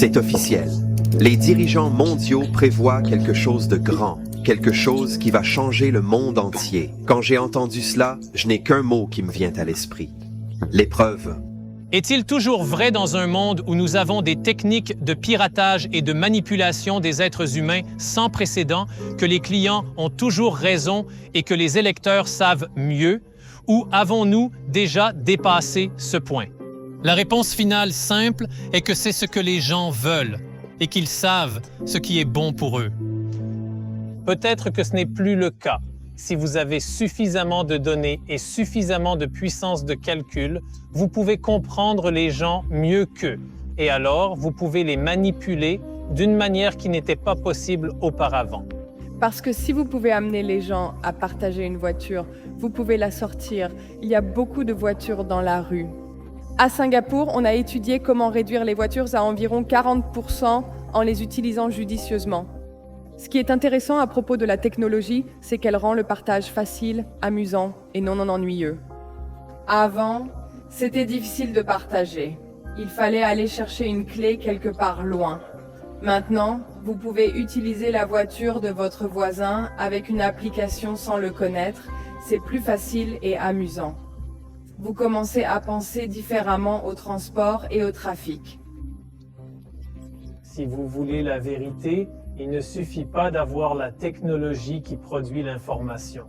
C'est officiel. Les dirigeants mondiaux prévoient quelque chose de grand, quelque chose qui va changer le monde entier. Quand j'ai entendu cela, je n'ai qu'un mot qui me vient à l'esprit. L'épreuve. Est-il toujours vrai dans un monde où nous avons des techniques de piratage et de manipulation des êtres humains sans précédent, que les clients ont toujours raison et que les électeurs savent mieux? Ou avons-nous déjà dépassé ce point? La réponse finale simple est que c'est ce que les gens veulent et qu'ils savent ce qui est bon pour eux. Peut-être que ce n'est plus le cas. Si vous avez suffisamment de données et suffisamment de puissance de calcul, vous pouvez comprendre les gens mieux qu'eux. Et alors, vous pouvez les manipuler d'une manière qui n'était pas possible auparavant. Parce que si vous pouvez amener les gens à partager une voiture, vous pouvez la sortir. Il y a beaucoup de voitures dans la rue. À Singapour, on a étudié comment réduire les voitures à environ 40% en les utilisant judicieusement. Ce qui est intéressant à propos de la technologie, c'est qu'elle rend le partage facile, amusant et non ennuyeux. Avant, c'était difficile de partager. Il fallait aller chercher une clé quelque part loin. Maintenant, vous pouvez utiliser la voiture de votre voisin avec une application sans le connaître. C'est plus facile et amusant. Vous commencez à penser différemment au transport et au trafic. Si vous voulez la vérité, il ne suffit pas d'avoir la technologie qui produit l'information.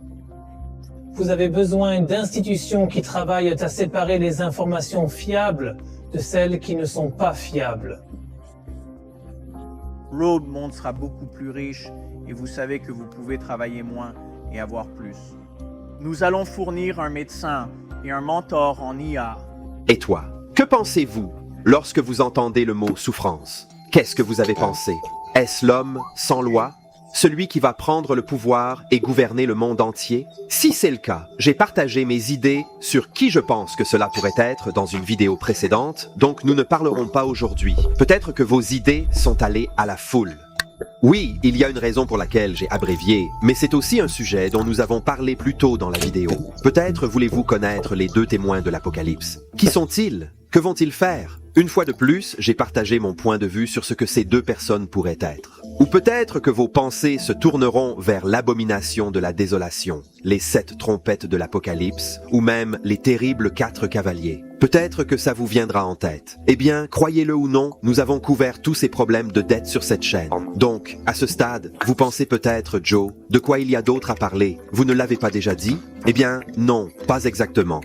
Vous avez besoin d'institutions qui travaillent à séparer les informations fiables de celles qui ne sont pas fiables. Road Monde sera beaucoup plus riche et vous savez que vous pouvez travailler moins et avoir plus. Nous allons fournir un médecin et un mentor en IA. Et toi, que pensez-vous lorsque vous entendez le mot souffrance? Qu'est-ce que vous avez pensé? Est-ce l'homme sans loi? Celui qui va prendre le pouvoir et gouverner le monde entier? Si c'est le cas, j'ai partagé mes idées sur qui je pense que cela pourrait être dans une vidéo précédente, donc nous ne parlerons pas aujourd'hui. Peut-être que vos idées sont allées à la foule. Oui, il y a une raison pour laquelle j'ai abrévié, mais c'est aussi un sujet dont nous avons parlé plus tôt dans la vidéo. Peut-être voulez-vous connaître les deux témoins de l'Apocalypse. Qui sont-ils? Que vont-ils faire? Une fois de plus, j'ai partagé mon point de vue sur ce que ces deux personnes pourraient être. Ou peut-être que vos pensées se tourneront vers l'abomination de la désolation, les 7 trompettes de l'Apocalypse, ou même les terribles 4 cavaliers. Peut-être que ça vous viendra en tête. Eh bien, croyez-le ou non, nous avons couvert tous ces problèmes de dette sur cette chaîne. Donc, à ce stade, vous pensez peut-être, Joe, de quoi il y a d'autre à parler? Vous ne l'avez pas déjà dit? Eh bien, non, pas exactement.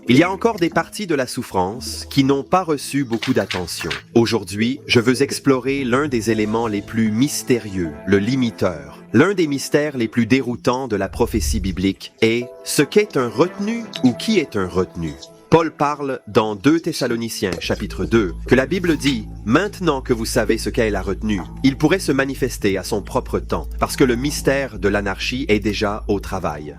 Il y a encore des parties de la souffrance qui n'ont pas reçu beaucoup d'attention. Aujourd'hui, je veux explorer l'un des éléments les plus mystérieux, le limiteur. L'un des mystères les plus déroutants de la prophétie biblique est ce qu'est un retenu ou qui est un retenu. Paul parle dans 2 Thessaloniciens, chapitre 2, que la Bible dit « Maintenant que vous savez ce qu'est la retenue, il pourrait se manifester à son propre temps, parce que le mystère de l'anarchie est déjà au travail. »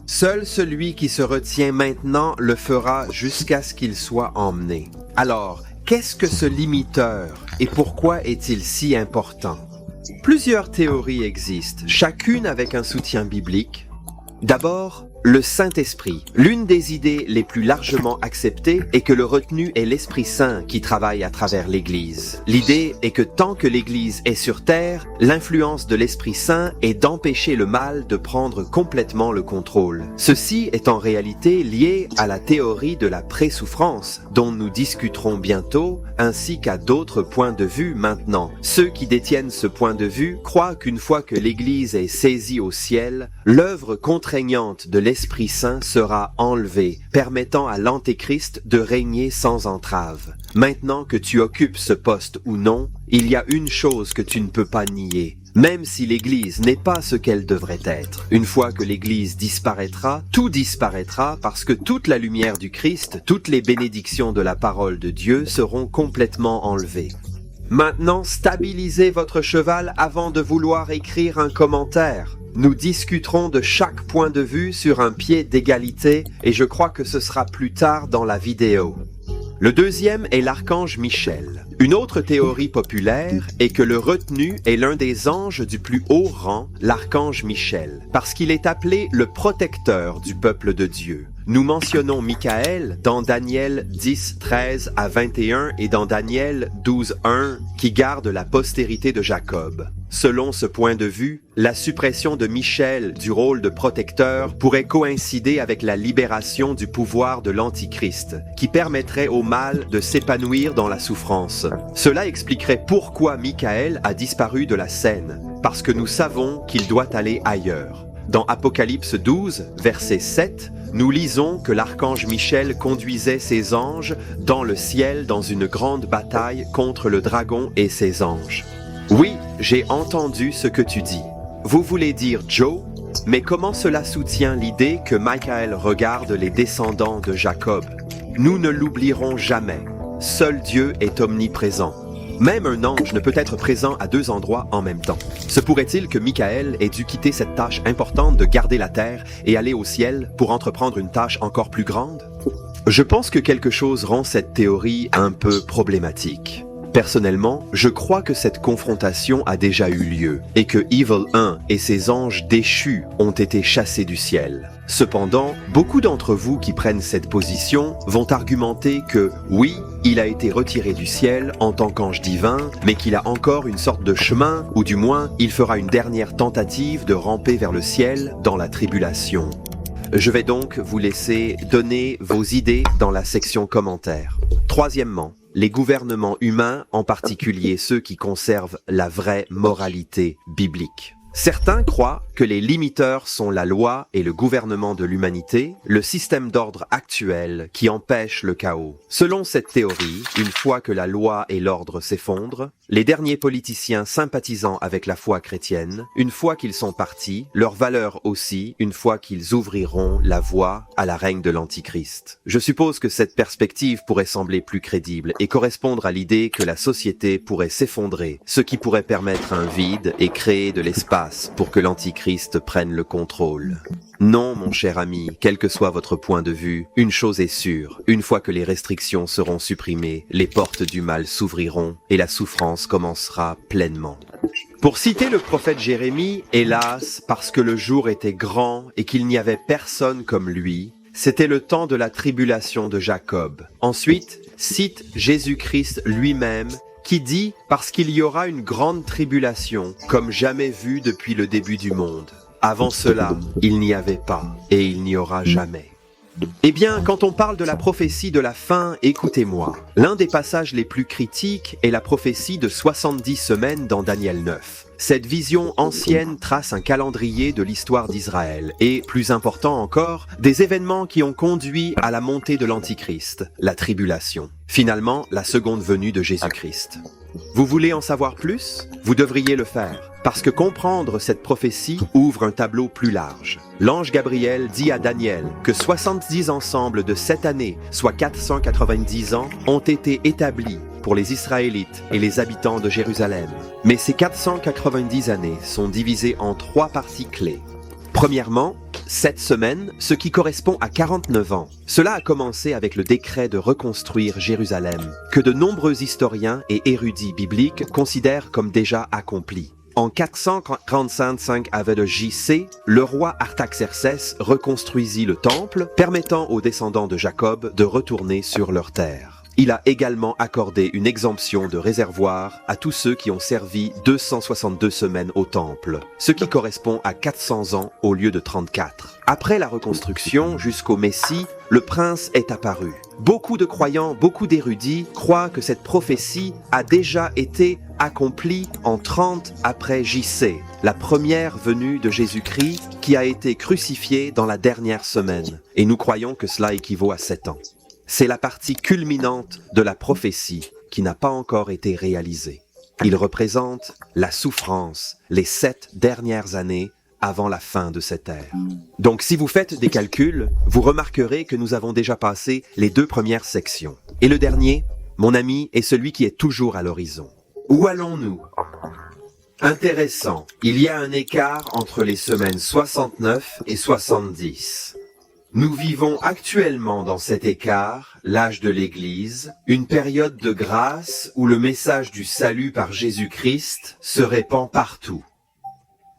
Seul celui qui se retient maintenant le fera jusqu'à ce qu'il soit emmené. Alors, qu'est-ce que ce limiteur et pourquoi est-il si important? Plusieurs théories existent, chacune avec un soutien biblique. D'abord, le Saint-Esprit. L'une des idées les plus largement acceptées est que le retenu est l'Esprit Saint qui travaille à travers l'Église. L'idée est que tant que l'Église est sur terre, l'influence de l'Esprit Saint est d'empêcher le mal de prendre complètement le contrôle. Ceci est en réalité lié à la théorie de la pré-souffrance, dont nous discuterons bientôt, ainsi qu'à d'autres points de vue maintenant. Ceux qui détiennent ce point de vue croient qu'une fois que l'Église est saisie au ciel, l'œuvre contraignante de l'Esprit Saint sera enlevé, permettant à l'Antéchrist de régner sans entrave. Maintenant que tu occupes ce poste ou non, il y a une chose que tu ne peux pas nier. Même si l'Église n'est pas ce qu'elle devrait être. Une fois que l'Église disparaîtra, tout disparaîtra parce que toute la lumière du Christ, toutes les bénédictions de la parole de Dieu seront complètement enlevées. Maintenant, stabilisez votre cheval avant de vouloir écrire un commentaire. Nous discuterons de chaque point de vue sur un pied d'égalité et je crois que ce sera plus tard dans la vidéo. Le deuxième est l'archange Michel. Une autre théorie populaire est que le retenu est l'un des anges du plus haut rang, l'archange Michel, parce qu'il est appelé le protecteur du peuple de Dieu. Nous mentionnons Michaël dans Daniel 10, 13 à 21 et dans Daniel 12, 1 qui garde la postérité de Jacob. Selon ce point de vue, la suppression de Michel du rôle de protecteur pourrait coïncider avec la libération du pouvoir de l'Antichrist, qui permettrait au mal de s'épanouir dans la souffrance. Cela expliquerait pourquoi Michaël a disparu de la scène, parce que nous savons qu'il doit aller ailleurs. Dans Apocalypse 12, verset 7, nous lisons que l'archange Michel conduisait ses anges dans le ciel dans une grande bataille contre le dragon et ses anges. Oui, j'ai entendu ce que tu dis. Vous voulez dire Joe? Mais comment cela soutient l'idée que Michaël regarde les descendants de Jacob? Nous ne l'oublierons jamais. Seul Dieu est omniprésent. Même un ange ne peut être présent à deux endroits en même temps. Se pourrait-il que Michaël ait dû quitter cette tâche importante de garder la terre et aller au ciel pour entreprendre une tâche encore plus grande? Je pense que quelque chose rend cette théorie un peu problématique. Personnellement, je crois que cette confrontation a déjà eu lieu et que Evil 1 et ses anges déchus ont été chassés du ciel. Cependant, beaucoup d'entre vous qui prennent cette position vont argumenter que oui, il a été retiré du ciel en tant qu'ange divin, mais qu'il a encore une sorte de chemin, ou du moins, il fera une dernière tentative de ramper vers le ciel dans la tribulation. Je vais donc vous laisser donner vos idées dans la section commentaires. Troisièmement, les gouvernements humains, en particulier ceux qui conservent la vraie moralité biblique. Certains croient que les limiteurs sont la loi et le gouvernement de l'humanité, le système d'ordre actuel qui empêche le chaos. Selon cette théorie, une fois que la loi et l'ordre s'effondrent, les derniers politiciens sympathisant avec la foi chrétienne, une fois qu'ils sont partis, leurs valeurs aussi, une fois qu'ils ouvriront la voie à la règne de l'Antichrist. Je suppose que cette perspective pourrait sembler plus crédible et correspondre à l'idée que la société pourrait s'effondrer, ce qui pourrait permettre un vide et créer de l'espace pour que l'Antichrist prenne le contrôle. Non, mon cher ami, quel que soit votre point de vue, une chose est sûre, une fois que les restrictions seront supprimées, les portes du mal s'ouvriront et la souffrance commencera pleinement. Pour citer le prophète Jérémie, hélas, parce que le jour était grand et qu'il n'y avait personne comme lui, c'était le temps de la tribulation de Jacob. Ensuite, cite Jésus-Christ lui-même, qui dit « Parce qu'il y aura une grande tribulation, comme jamais vue depuis le début du monde. Avant cela, il n'y avait pas, et il n'y aura jamais. » Eh bien, quand on parle de la prophétie de la fin, écoutez-moi. L'un des passages les plus critiques est la prophétie de 70 semaines dans Daniel 9. Cette vision ancienne trace un calendrier de l'histoire d'Israël et, plus important encore, des événements qui ont conduit à la montée de l'Antichrist, la tribulation. Finalement, la seconde venue de Jésus-Christ. Vous voulez en savoir plus? Vous devriez le faire, parce que comprendre cette prophétie ouvre un tableau plus large. L'ange Gabriel dit à Daniel que 70 ensembles de 7 années, soit 490 ans, ont été établis pour les Israélites et les habitants de Jérusalem. Mais ces 490 années sont divisées en 3 parties clés. Premièrement, 7 semaines, ce qui correspond à 49 ans. Cela a commencé avec le décret de reconstruire Jérusalem, que de nombreux historiens et érudits bibliques considèrent comme déjà accompli. En 445 avant de J.C., le roi Artaxerxès reconstruisit le temple, permettant aux descendants de Jacob de retourner sur leur terre. Il a également accordé une exemption de réservoir à tous ceux qui ont servi 262 semaines au temple, ce qui correspond à 400 ans au lieu de 34. Après la reconstruction jusqu'au Messie, le prince est apparu. Beaucoup de croyants, beaucoup d'érudits croient que cette prophétie a déjà été accomplie en 30 après J.C., la première venue de Jésus-Christ qui a été crucifié dans la dernière semaine. Et nous croyons que cela équivaut à 7 ans. C'est la partie culminante de la prophétie qui n'a pas encore été réalisée. Il représente la souffrance, les 7 dernières années avant la fin de cette ère. Donc si vous faites des calculs, vous remarquerez que nous avons déjà passé les 2 premières sections. Et le dernier, mon ami, est celui qui est toujours à l'horizon. Où allons-nous? Intéressant, il y a un écart entre les semaines 69 et 70. Nous vivons actuellement dans cet écart, l'âge de l'Église, une période de grâce où le message du salut par Jésus-Christ se répand partout.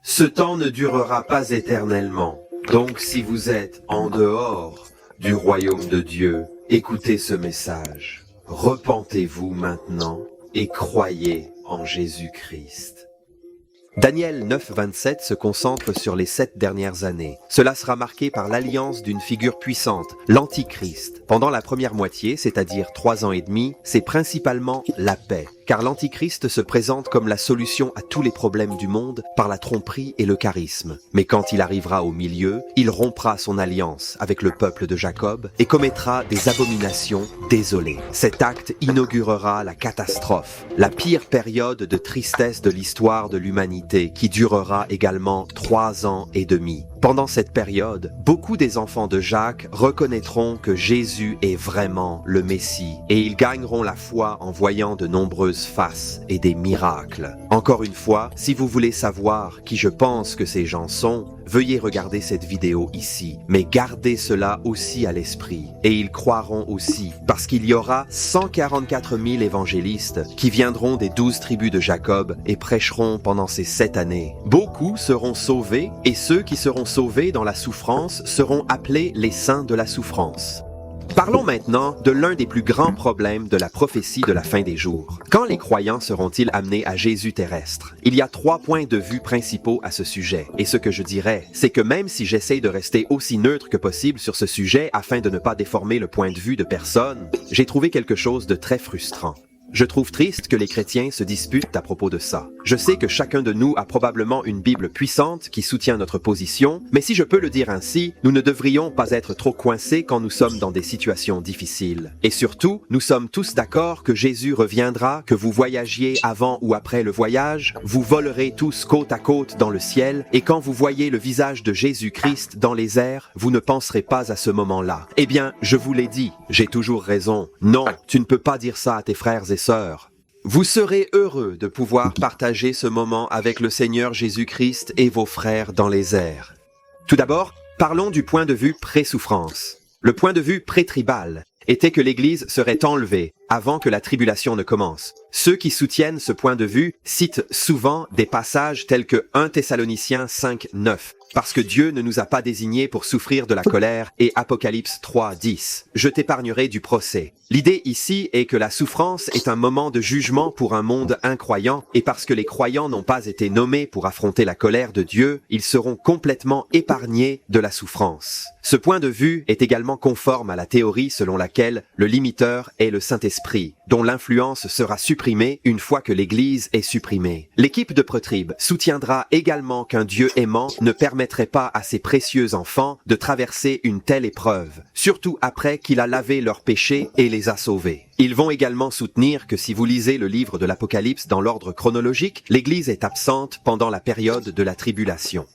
Ce temps ne durera pas éternellement, donc si vous êtes en dehors du royaume de Dieu, écoutez ce message. Repentez-vous maintenant et croyez en Jésus-Christ. Daniel 9,27 se concentre sur les 7 dernières années. Cela sera marqué par l'alliance d'une figure puissante, l'Antichrist. Pendant la première moitié, c'est-à-dire 3 ans et demi, c'est principalement la paix. Car l'Antichrist se présente comme la solution à tous les problèmes du monde par la tromperie et le charisme. Mais quand il arrivera au milieu, il rompra son alliance avec le peuple de Jacob et commettra des abominations désolées. Cet acte inaugurera la catastrophe, la pire période de tristesse de l'histoire de l'humanité qui durera également 3 ans et demi. Pendant cette période, beaucoup des enfants de Jacques reconnaîtront que Jésus est vraiment le Messie et ils gagneront la foi en voyant de nombreuses faces et des miracles. Encore une fois, si vous voulez savoir qui je pense que ces gens sont, veuillez regarder cette vidéo ici, mais gardez cela aussi à l'esprit. Et ils croiront aussi, parce qu'il y aura 144 000 évangélistes qui viendront des 12 tribus de Jacob et prêcheront pendant ces 7 années. Beaucoup seront sauvés, et ceux qui seront sauvés dans la souffrance seront appelés les saints de la souffrance. Parlons maintenant de l'un des plus grands problèmes de la prophétie de la fin des jours. Quand les croyants seront-ils amenés à Jésus terrestre? Il y a 3 points de vue principaux à ce sujet. Et ce que je dirais, c'est que même si j'essaye de rester aussi neutre que possible sur ce sujet afin de ne pas déformer le point de vue de personne, j'ai trouvé quelque chose de très frustrant. Je trouve triste que les chrétiens se disputent à propos de ça. Je sais que chacun de nous a probablement une Bible puissante qui soutient notre position, mais si je peux le dire ainsi, nous ne devrions pas être trop coincés quand nous sommes dans des situations difficiles. Et surtout, nous sommes tous d'accord que Jésus reviendra, que vous voyagiez avant ou après le voyage, vous volerez tous côte à côte dans le ciel, et quand vous voyez le visage de Jésus-Christ dans les airs, vous ne penserez pas à ce moment-là. Eh bien, je vous l'ai dit, j'ai toujours raison. Non, tu ne peux pas dire ça à tes frères et sœurs. Vous serez heureux de pouvoir partager ce moment avec le Seigneur Jésus-Christ et vos frères dans les airs. Tout d'abord, parlons du point de vue pré-souffrance. Le point de vue pré-tribal était que l'Église serait enlevée avant que la tribulation ne commence. Ceux qui soutiennent ce point de vue citent souvent des passages tels que 1 Thessaloniciens 5:9. Parce que Dieu ne nous a pas désignés pour souffrir de la colère, et Apocalypse 3:10. Je t'épargnerai du procès. L'idée ici est que la souffrance est un moment de jugement pour un monde incroyant, et parce que les croyants n'ont pas été nommés pour affronter la colère de Dieu, ils seront complètement épargnés de la souffrance. Ce point de vue est également conforme à la théorie selon laquelle le limiteur est le Saint-Esprit, dont l'influence sera supprimée une fois que l'Église est supprimée. L'équipe de Protrib soutiendra également qu'un Dieu aimant ne permettrait pas à ses précieux enfants de traverser une telle épreuve, surtout après qu'il a lavé leurs péchés et les a sauvés. Ils vont également soutenir que si vous lisez le livre de l'Apocalypse dans l'ordre chronologique, l'Église est absente pendant la période de la tribulation.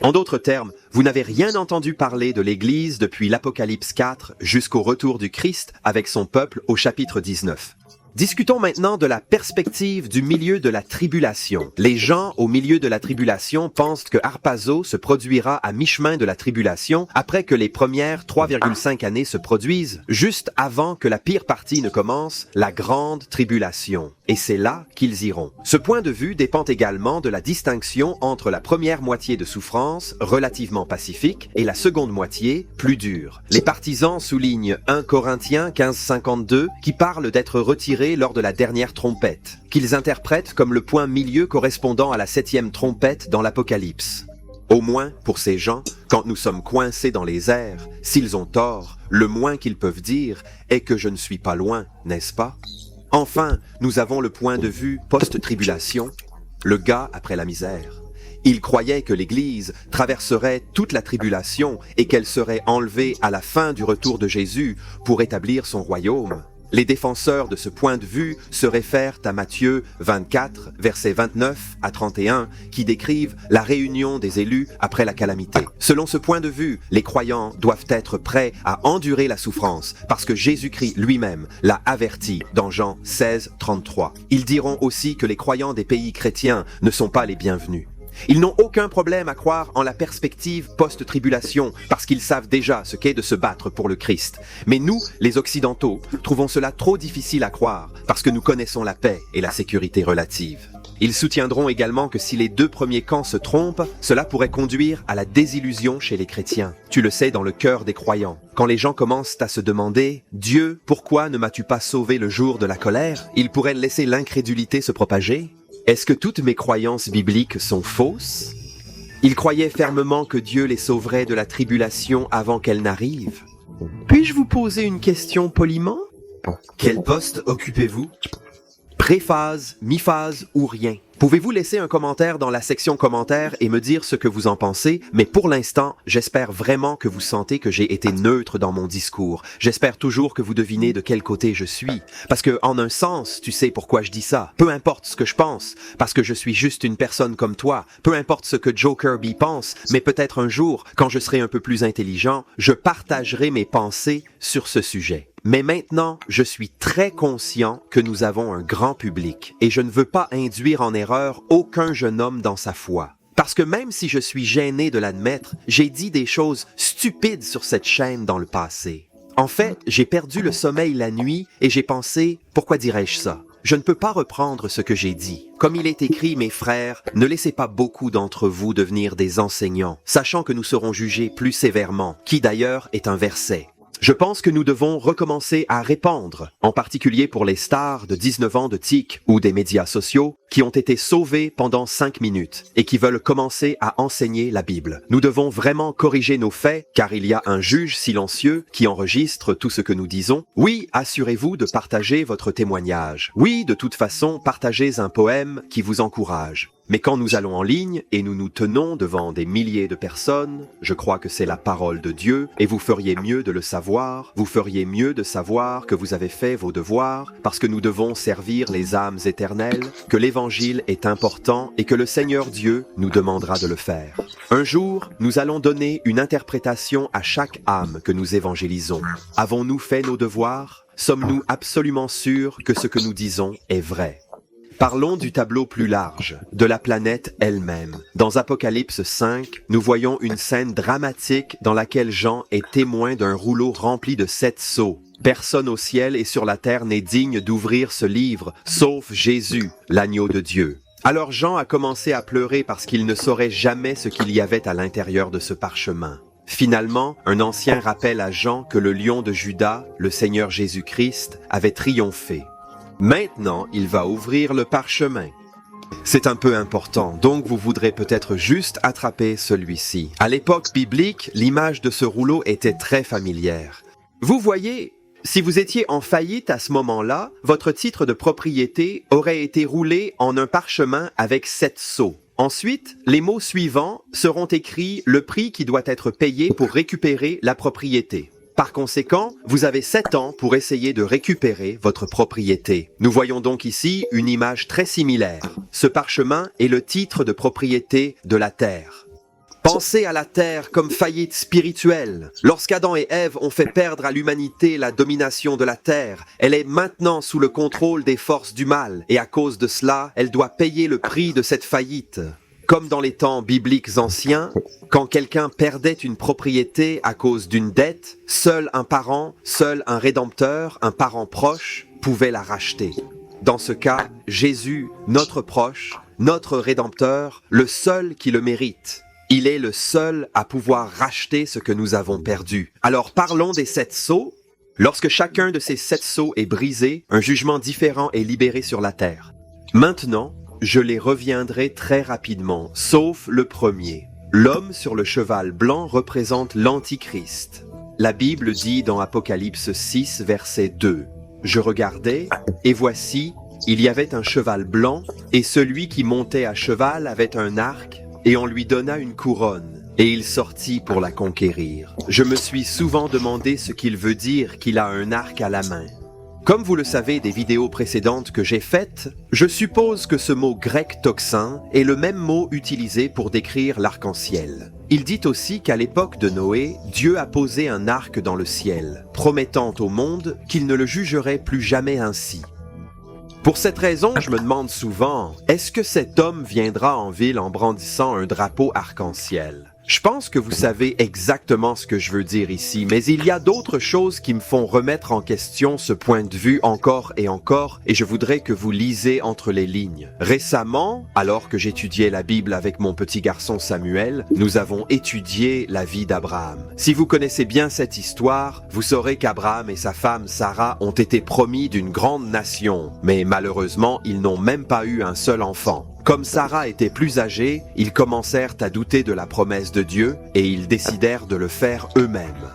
En d'autres termes, vous n'avez rien entendu parler de l'Église depuis l'Apocalypse 4 jusqu'au retour du Christ avec son peuple au chapitre 19. Discutons maintenant de la perspective du milieu de la tribulation. Les gens au milieu de la tribulation pensent que Harpazo se produira à mi-chemin de la tribulation après que les premières 3,5 années se produisent, juste avant que la pire partie ne commence, la grande tribulation. Et c'est là qu'ils iront. Ce point de vue dépend également de la distinction entre la première moitié de souffrance, relativement pacifique, et la seconde moitié, plus dure. Les partisans soulignent 1 Corinthiens 15:52 qui parle d'être retirés lors de la dernière trompette, qu'ils interprètent comme le point milieu correspondant à la 7e trompette dans l'Apocalypse. Au moins, pour ces gens, quand nous sommes coincés dans les airs, s'ils ont tort, le moins qu'ils peuvent dire est que je ne suis pas loin, n'est-ce pas? Enfin, nous avons le point de vue post-tribulation, le gars après la misère. Il croyait que l'Église traverserait toute la tribulation et qu'elle serait enlevée à la fin du retour de Jésus pour établir son royaume. Les défenseurs de ce point de vue se réfèrent à Matthieu 24, versets 29 à 31, qui décrivent la réunion des élus après la calamité. Selon ce point de vue, les croyants doivent être prêts à endurer la souffrance, parce que Jésus-Christ lui-même l'a averti dans Jean 16, 33. Ils diront aussi que les croyants des pays chrétiens ne sont pas les bienvenus. Ils n'ont aucun problème à croire en la perspective post-tribulation parce qu'ils savent déjà ce qu'est de se battre pour le Christ. Mais nous, les Occidentaux, trouvons cela trop difficile à croire parce que nous connaissons la paix et la sécurité relative. Ils soutiendront également que si les deux premiers camps se trompent, cela pourrait conduire à la désillusion chez les chrétiens. Tu le sais, dans le cœur des croyants. Quand les gens commencent à se demander « Dieu, pourquoi ne m'as-tu pas sauvé le jour de la colère ?» ils pourraient laisser l'incrédulité se propager. Est-ce que toutes mes croyances bibliques sont fausses? Ils croyaient fermement que Dieu les sauverait de la tribulation avant qu'elle n'arrive. Puis-je vous poser une question poliment? Quel poste occupez-vous? Préphase, mi-phase ou rien? Pouvez-vous laisser un commentaire dans la section commentaires et me dire ce que vous en pensez? Mais pour l'instant, j'espère vraiment que vous sentez que j'ai été neutre dans mon discours. J'espère toujours que vous devinez de quel côté je suis. Parce que, en un sens, tu sais pourquoi je dis ça. Peu importe ce que je pense, parce que je suis juste une personne comme toi. Peu importe ce que Joe Kirby pense, mais peut-être un jour, quand je serai un peu plus intelligent, je partagerai mes pensées sur ce sujet. Mais maintenant, je suis très conscient que nous avons un grand public et je ne veux pas induire en erreur aucun jeune homme dans sa foi. Parce que même si je suis gêné de l'admettre, j'ai dit des choses stupides sur cette chaîne dans le passé. En fait, j'ai perdu le sommeil la nuit et j'ai pensé, pourquoi dirais-je ça? Je ne peux pas reprendre ce que j'ai dit. Comme il est écrit, mes frères, ne laissez pas beaucoup d'entre vous devenir des enseignants, sachant que nous serons jugés plus sévèrement, qui d'ailleurs est un verset. Je pense que nous devons recommencer à répandre, en particulier pour les stars de 19 ans de TIC ou des médias sociaux, qui ont été sauvés pendant 5 minutes et qui veulent commencer à enseigner la Bible. Nous devons vraiment corriger nos faits, car il y a un juge silencieux qui enregistre tout ce que nous disons. Oui, assurez-vous de partager votre témoignage. Oui, de toute façon, partagez un poème qui vous encourage. Mais quand nous allons en ligne et nous nous tenons devant des milliers de personnes, je crois que c'est la parole de Dieu et vous feriez mieux de le savoir. Vous feriez mieux de savoir que vous avez fait vos devoirs parce que nous devons servir les âmes éternelles, que l'évangile est important et que le Seigneur Dieu nous demandera de le faire. Un jour, nous allons donner une interprétation à chaque âme que nous évangélisons. Avons-nous fait nos devoirs? Sommes-nous absolument sûrs que ce que nous disons est vrai? Parlons du tableau plus large, de la planète elle-même. Dans Apocalypse 5, nous voyons une scène dramatique dans laquelle Jean est témoin d'un rouleau rempli de 7 sceaux. Personne au ciel et sur la terre n'est digne d'ouvrir ce livre, sauf Jésus, l'agneau de Dieu. Alors Jean a commencé à pleurer parce qu'il ne saurait jamais ce qu'il y avait à l'intérieur de ce parchemin. Finalement, un ancien rappelle à Jean que le lion de Juda, le Seigneur Jésus-Christ, avait triomphé. Maintenant, il va ouvrir le parchemin. C'est un peu important, donc vous voudrez peut-être juste attraper celui-ci. À l'époque biblique, l'image de ce rouleau était très familière. Vous voyez, si vous étiez en faillite à ce moment-là, votre titre de propriété aurait été roulé en un parchemin avec 7 sceaux. Ensuite, les mots suivants seront écrits le prix qui doit être payé pour récupérer la propriété. Par conséquent, vous avez 7 ans pour essayer de récupérer votre propriété. Nous voyons donc ici une image très similaire. Ce parchemin est le titre de propriété de la terre. Pensez à la terre comme faillite spirituelle. Lorsqu'Adam et Ève ont fait perdre à l'humanité la domination de la terre, elle est maintenant sous le contrôle des forces du mal, et à cause de cela, elle doit payer le prix de cette faillite. Comme dans les temps bibliques anciens, quand quelqu'un perdait une propriété à cause d'une dette, seul un parent, seul un rédempteur, un parent proche, pouvait la racheter. Dans ce cas, Jésus, notre proche, notre rédempteur, le seul qui le mérite. Il est le seul à pouvoir racheter ce que nous avons perdu. Alors parlons des 7 sceaux. Lorsque chacun de ces 7 sceaux est brisé, un jugement différent est libéré sur la terre. Maintenant, je les reviendrai très rapidement, sauf le premier. L'homme sur le cheval blanc représente l'Antichrist. La Bible dit dans Apocalypse 6, verset 2, « Je regardais, et voici, il y avait un cheval blanc, et celui qui montait à cheval avait un arc, et on lui donna une couronne, et il sortit pour la conquérir. Je me suis souvent demandé ce qu'il veut dire qu'il a un arc à la main. Comme vous le savez des vidéos précédentes que j'ai faites, je suppose que ce mot grec toxin est le même mot utilisé pour décrire l'arc-en-ciel. Il dit aussi qu'à l'époque de Noé, Dieu a posé un arc dans le ciel, promettant au monde qu'il ne le jugerait plus jamais ainsi. Pour cette raison, je me demande souvent, est-ce que cet homme viendra en ville en brandissant un drapeau arc-en-ciel? Je pense que vous savez exactement ce que je veux dire ici, mais il y a d'autres choses qui me font remettre en question ce point de vue encore, et je voudrais que vous lisez entre les lignes. Récemment, alors que j'étudiais la Bible avec mon petit garçon Samuel, nous avons étudié la vie d'Abraham. Si vous connaissez bien cette histoire, vous saurez qu'Abraham et sa femme Sarah ont été promis d'une grande nation, mais malheureusement, ils n'ont même pas eu un seul enfant. Comme Sarah était plus âgée, ils commencèrent à douter de la promesse de Dieu et ils décidèrent de le faire eux-mêmes.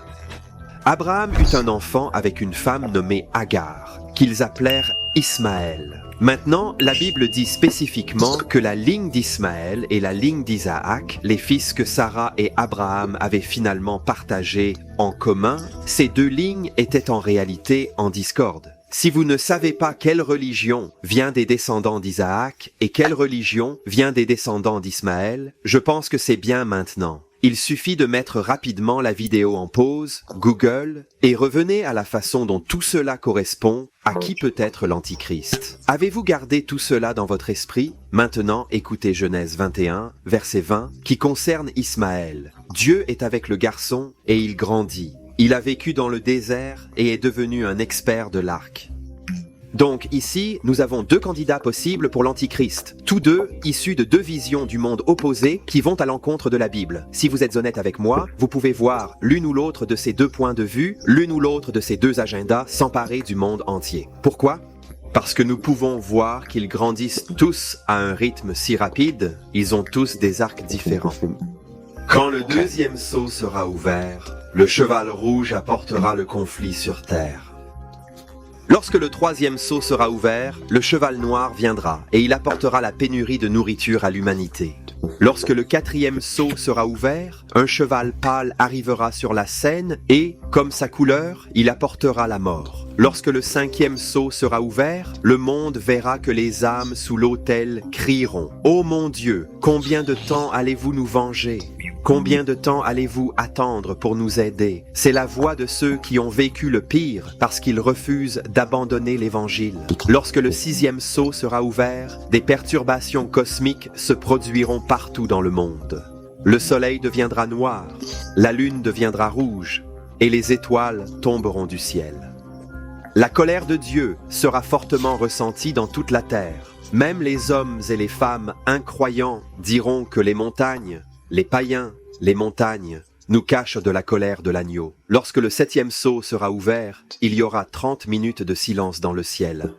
Abraham eut un enfant avec une femme nommée Agar, qu'ils appelèrent Ismaël. Maintenant, la Bible dit spécifiquement que la ligne d'Ismaël et la ligne d'Isaac, les fils que Sarah et Abraham avaient finalement partagés en commun, ces deux lignes étaient en réalité en discorde. Si vous ne savez pas quelle religion vient des descendants d'Isaac et quelle religion vient des descendants d'Ismaël, je pense que c'est bien maintenant. Il suffit de mettre rapidement la vidéo en pause, Google, et revenez à la façon dont tout cela correspond à qui peut être l'Antichrist. Avez-vous gardé tout cela dans votre esprit? Maintenant, écoutez Genèse 21, verset 20, qui concerne Ismaël. Dieu est avec le garçon et il grandit. Il a vécu dans le désert et est devenu un expert de l'arc. Donc ici, nous avons deux candidats possibles pour l'Antichrist, tous deux issus de deux visions du monde opposées qui vont à l'encontre de la Bible. Si vous êtes honnête avec moi, vous pouvez voir l'une ou l'autre de ces deux points de vue, l'une ou l'autre de ces deux agendas s'emparer du monde entier. Pourquoi? Parce que nous pouvons voir qu'ils grandissent tous à un rythme si rapide, ils ont tous des arcs différents. Quand le deuxième sceau sera ouvert, le cheval rouge apportera le conflit sur terre. Lorsque le troisième sceau sera ouvert, le cheval noir viendra et il apportera la pénurie de nourriture à l'humanité. Lorsque le quatrième sceau sera ouvert, un cheval pâle arrivera sur la scène et, comme sa couleur, il apportera la mort. Lorsque le cinquième sceau sera ouvert, le monde verra que les âmes sous l'autel crieront « Ô mon Dieu, combien de temps allez-vous nous venger ? Combien de temps allez-vous attendre pour nous aider ?» C'est la voix de ceux qui ont vécu le pire parce qu'ils refusent d'abandonner l'Évangile. Lorsque le sixième sceau sera ouvert, des perturbations cosmiques se produiront partout dans le monde. Le soleil deviendra noir, la lune deviendra rouge et les étoiles tomberont du ciel. La colère de Dieu sera fortement ressentie dans toute la terre. Même les hommes et les femmes incroyants diront que les montagnes, les païens, les montagnes, nous cachent de la colère de l'agneau. Lorsque le septième sceau sera ouvert, il y aura 30 minutes de silence dans le ciel.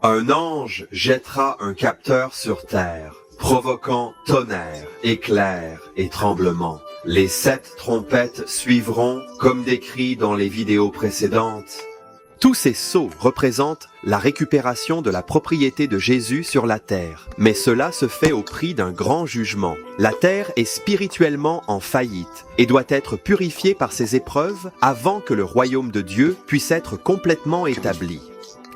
Un ange jettera un capteur sur terre, provoquant tonnerre, éclairs et tremblements. Les 7 trompettes suivront, comme décrit dans les vidéos précédentes. Tous ces sceaux représentent la récupération de la propriété de Jésus sur la terre. Mais cela se fait au prix d'un grand jugement. La terre est spirituellement en faillite et doit être purifiée par ces épreuves avant que le royaume de Dieu puisse être complètement établi.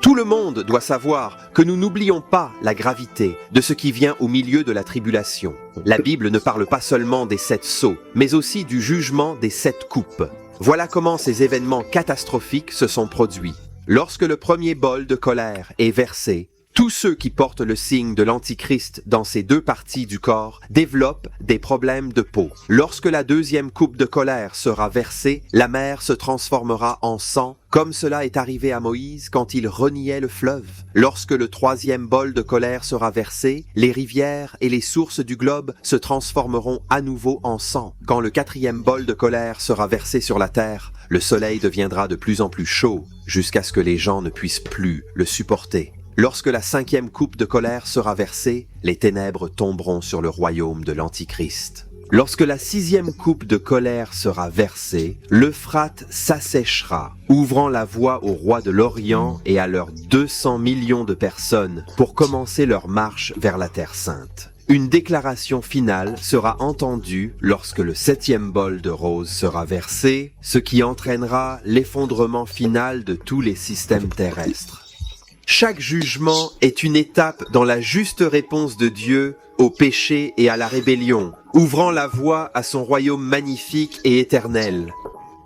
Tout le monde doit savoir que nous n'oublions pas la gravité de ce qui vient au milieu de la tribulation. La Bible ne parle pas seulement des 7 sceaux, mais aussi du jugement des 7 coupes. Voilà comment ces événements catastrophiques se sont produits. Lorsque le premier bol de colère est versé, tous ceux qui portent le signe de l'Antichrist dans ces deux parties du corps développent des problèmes de peau. Lorsque la deuxième coupe de colère sera versée, la mer se transformera en sang, comme cela est arrivé à Moïse quand il reniait le fleuve. Lorsque le troisième bol de colère sera versé, les rivières et les sources du globe se transformeront à nouveau en sang. Quand le quatrième bol de colère sera versé sur la terre, le soleil deviendra de plus en plus chaud, jusqu'à ce que les gens ne puissent plus le supporter. Lorsque la cinquième coupe de colère sera versée, les ténèbres tomberont sur le royaume de l'Antichrist. Lorsque la sixième coupe de colère sera versée, l'Euphrate s'asséchera, ouvrant la voie aux rois de l'Orient et à leurs 200 millions de personnes pour commencer leur marche vers la Terre Sainte. Une déclaration finale sera entendue lorsque le septième bol de rose sera versé, ce qui entraînera l'effondrement final de tous les systèmes terrestres. Chaque jugement est une étape dans la juste réponse de Dieu au péché et à la rébellion, ouvrant la voie à son royaume magnifique et éternel.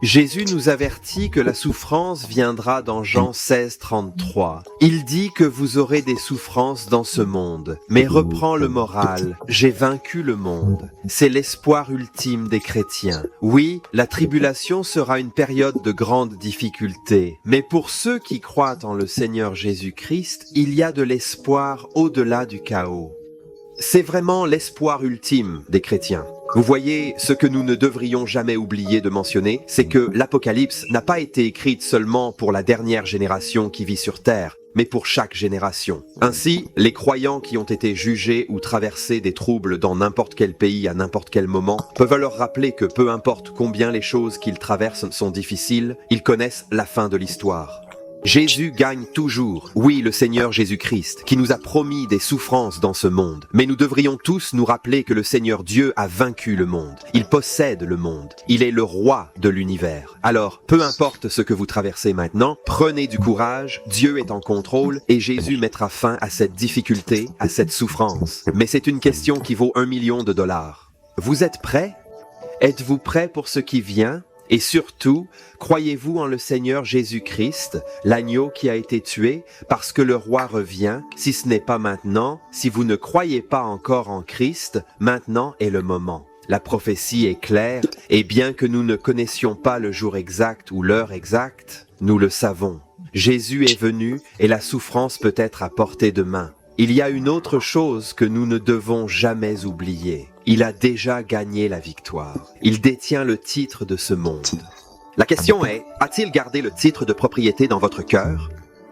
Jésus nous avertit que la souffrance viendra dans Jean 16, 33. Il dit que vous aurez des souffrances dans ce monde, mais reprend le moral. J'ai vaincu le monde. C'est l'espoir ultime des chrétiens. Oui, la tribulation sera une période de grande difficulté, mais pour ceux qui croient en le Seigneur Jésus-Christ, il y a de l'espoir au-delà du chaos. C'est vraiment l'espoir ultime des chrétiens. Vous voyez, ce que nous ne devrions jamais oublier de mentionner, c'est que l'Apocalypse n'a pas été écrite seulement pour la dernière génération qui vit sur Terre, mais pour chaque génération. Ainsi, les croyants qui ont été jugés ou traversés des troubles dans n'importe quel pays à n'importe quel moment peuvent leur rappeler que peu importe combien les choses qu'ils traversent sont difficiles, ils connaissent la fin de l'histoire. Jésus gagne toujours, oui, le Seigneur Jésus-Christ, qui nous a promis des souffrances dans ce monde. Mais nous devrions tous nous rappeler que le Seigneur Dieu a vaincu le monde. Il possède le monde. Il est le roi de l'univers. Alors, peu importe ce que vous traversez maintenant, prenez du courage, Dieu est en contrôle et Jésus mettra fin à cette difficulté, à cette souffrance. Mais c'est une question qui vaut $1 million. Vous êtes prêts? Êtes-vous prêts pour ce qui vient? Et surtout, croyez-vous en le Seigneur Jésus-Christ, l'agneau qui a été tué, parce que le roi revient, si ce n'est pas maintenant, si vous ne croyez pas encore en Christ, maintenant est le moment. La prophétie est claire, et bien que nous ne connaissions pas le jour exact ou l'heure exacte, nous le savons. Jésus est venu et la souffrance peut être à portée de main. Il y a une autre chose que nous ne devons jamais oublier. Il a déjà gagné la victoire. Il détient le titre de ce monde. La question est, a-t-il gardé le titre de propriété dans votre cœur?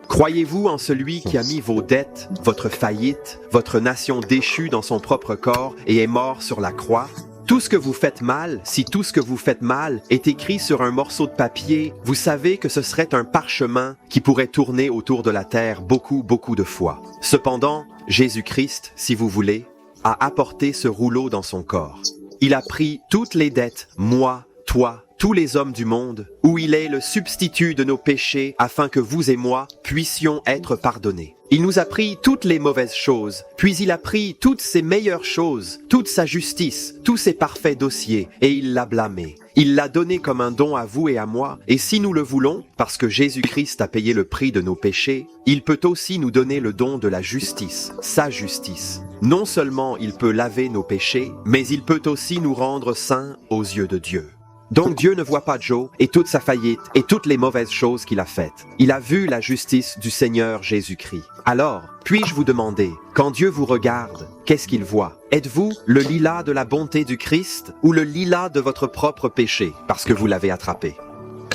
Croyez-vous en celui qui a mis vos dettes, votre faillite, votre nation déchue dans son propre corps et est mort sur la croix? Tout ce que vous faites mal, si tout ce que vous faites mal est écrit sur un morceau de papier, vous savez que ce serait un parchemin qui pourrait tourner autour de la terre beaucoup de fois. Cependant, Jésus-Christ, si vous voulez, a apporté ce rouleau dans son corps. Il a pris toutes les dettes, moi, toi, tous les hommes du monde, où il est le substitut de nos péchés afin que vous et moi puissions être pardonnés. Il nous a pris toutes les mauvaises choses, puis il a pris toutes ses meilleures choses, toute sa justice, tous ses parfaits dossiers, et il l'a blâmé. Il l'a donné comme un don à vous et à moi, et si nous le voulons, parce que Jésus-Christ a payé le prix de nos péchés, il peut aussi nous donner le don de la justice, sa justice. Non seulement il peut laver nos péchés, mais il peut aussi nous rendre saints aux yeux de Dieu. Donc Dieu ne voit pas Joe et toute sa faillite et toutes les mauvaises choses qu'il a faites. Il a vu la justice du Seigneur Jésus-Christ. Alors, puis-je vous demander, quand Dieu vous regarde, qu'est-ce qu'il voit? Êtes-vous le lilas de la bonté du Christ ou le lilas de votre propre péché parce que vous l'avez attrapé?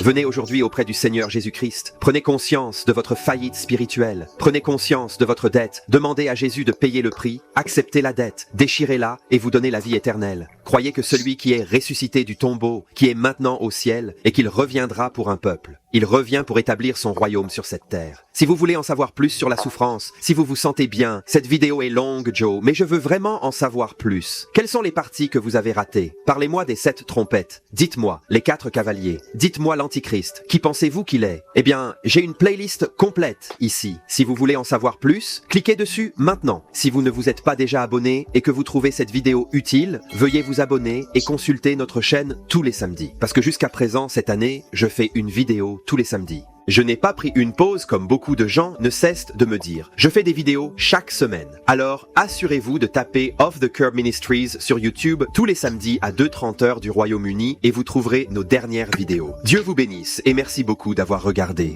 Venez aujourd'hui auprès du Seigneur Jésus-Christ. Prenez conscience de votre faillite spirituelle. Prenez conscience de votre dette. Demandez à Jésus de payer le prix. Acceptez la dette. Déchirez-la et vous donnez la vie éternelle. Croyez que celui qui est ressuscité du tombeau, qui est maintenant au ciel, et qu'il reviendra pour un peuple. Il revient pour établir son royaume sur cette terre. Si vous voulez en savoir plus sur la souffrance, si vous vous sentez bien, cette vidéo est longue, Joe, mais je veux vraiment en savoir plus. Quelles sont les parties que vous avez ratées? Parlez-moi des 7 trompettes. Dites-moi les 4 cavaliers. Dites-moi l'Antichrist. Qui pensez-vous qu'il est? Eh bien, j'ai une playlist complète ici. Si vous voulez en savoir plus, cliquez dessus maintenant. Si vous ne vous êtes pas déjà abonné et que vous trouvez cette vidéo utile, veuillez vous abonner et consulter notre chaîne tous les samedis. Parce que jusqu'à présent, cette année, je fais une vidéo tous les samedis. Je n'ai pas pris une pause comme beaucoup de gens ne cessent de me dire. Je fais des vidéos chaque semaine. Alors, assurez-vous de taper Off the Curb Ministries sur YouTube tous les samedis à 2:30 heures du Royaume-Uni et vous trouverez nos dernières vidéos. Dieu vous bénisse et merci beaucoup d'avoir regardé.